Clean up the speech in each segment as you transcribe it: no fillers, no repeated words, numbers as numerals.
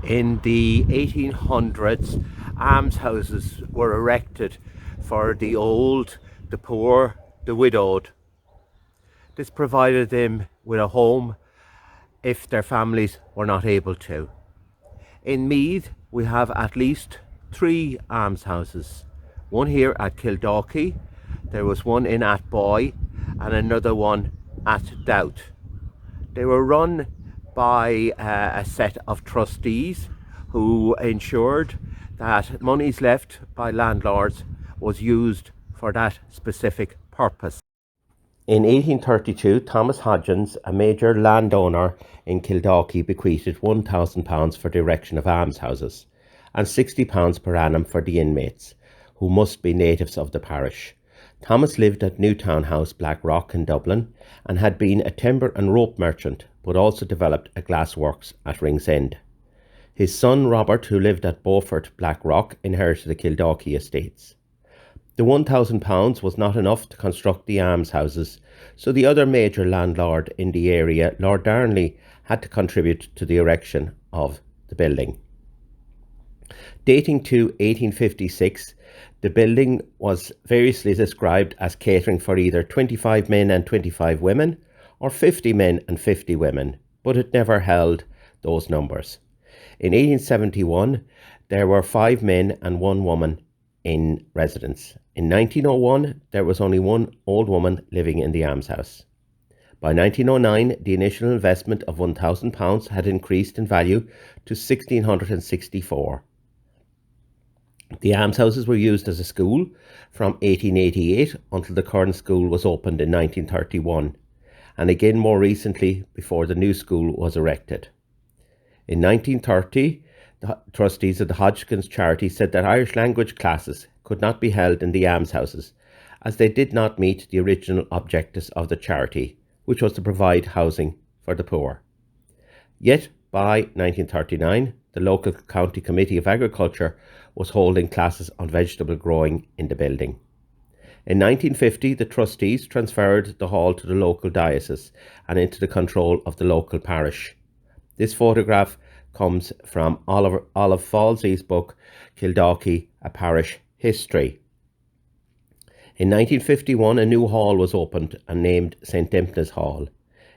In the 1800s, almshouses were erected for the old, the poor, the widowed. This provided them with a home if their families were not able to. In Meath, we have at least 3 almshouses. One here at Kildalkey, there was one in Athboy, and another one at Dowth. They were run by a set of trustees who ensured that monies left by landlords was used for that specific purpose. In 1832, Thomas Hodgins, a major landowner in Kildalkey, bequeathed £1,000 for the erection of almshouses and £60 per annum for the inmates, who must be natives of the parish. Thomas lived at Newtown House, Blackrock in Dublin, and had been a timber and rope merchant, but also developed a glass works at Ringsend. His son Robert, who lived at Beaufort, Blackrock, inherited the Kildalkey estates. The £1,000 was not enough to construct the almshouses, so the other major landlord in the area, Lord Darnley, had to contribute to the erection of the building. Dating to 1856, the building was variously described as catering for either 25 men and 25 women, or 50 men and 50 women, but it never held those numbers. In 1871, there were 5 men and 1 woman in residence. In 1901, there was only 1 old woman living in the almshouse. By 1909, the initial investment of £1,000 had increased in value to 1,664. The almshouses were used as a school from 1888 until the current school was opened in 1931, and again more recently before the new school was erected. In 1930, the trustees of the Hodgins charity said that Irish language classes could not be held in the almshouses as they did not meet the original objectives of the charity, which was to provide housing for the poor. Yet by 1939, the local county committee of agriculture was holding classes on vegetable growing in the building. In 1950, the trustees transferred the hall to the local diocese and into the control of the local parish. This photograph comes from Olive Falsey's book, Kildalkey, A Parish History. In 1951, a new hall was opened and named St. Dempna's Hall.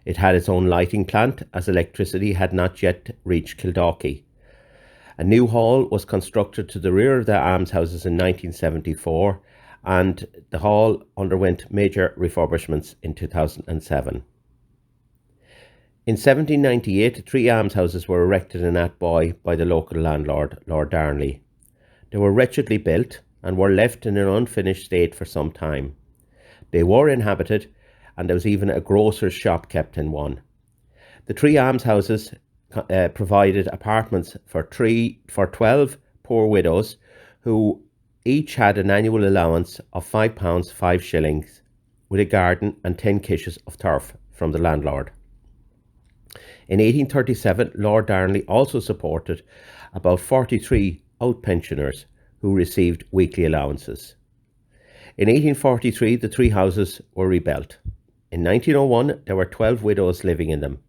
It had its own lighting plant, as electricity had not yet reached Kildalkey. A new hall was constructed to the rear of the almshouses in 1974, and the hall underwent major refurbishments in 2007. In 1798, 3 almshouses were erected in Athboy by the local landlord, Lord Darnley. They were wretchedly built and were left in an unfinished state for some time. They were inhabited, and there was even a grocer's shop kept in one. The 3 almshouses provided apartments for 12 poor widows who each had an annual allowance of £5 5 shillings, with a garden and 10 kishes of turf from the landlord. In 1837, Lord Darnley also supported about 43 out-pensioners who received weekly allowances. In 1843, the 3 houses were rebuilt. In 1901, there were 12 widows living in them.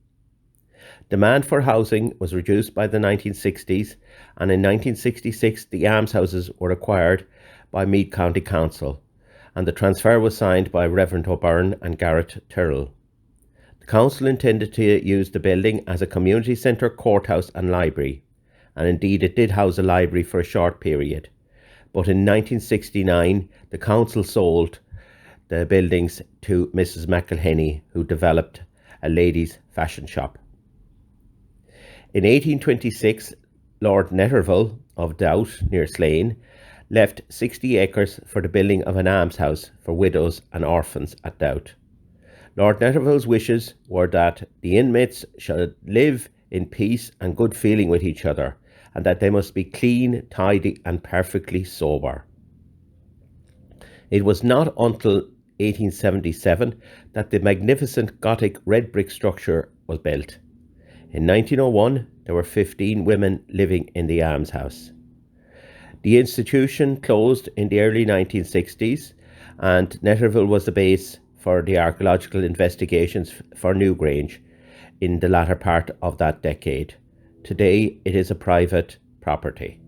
Demand for housing was reduced by the 1960s, and in 1966 the almshouses were acquired by Meath County Council, and the transfer was signed by Reverend O'Byrne and Garrett Tyrrell. The council intended to use the building as a community centre, courthouse and library, and indeed it did house a library for a short period. But in 1969 the council sold the buildings to Mrs. McElhenney, who developed a ladies' fashion shop. In 1826, Lord Netterville of Dowth, near Slane, left 60 acres for the building of an almshouse for widows and orphans at Dowth. Lord Netterville's wishes were that the inmates should live in peace and good feeling with each other, and that they must be clean, tidy and perfectly sober. It was not until 1877 that the magnificent Gothic red brick structure was built. In 1901, there were 15 women living in the almshouse. The institution closed in the early 1960s, and Netterville was the base for the archaeological investigations for Newgrange in the latter part of that decade. Today it is a private property.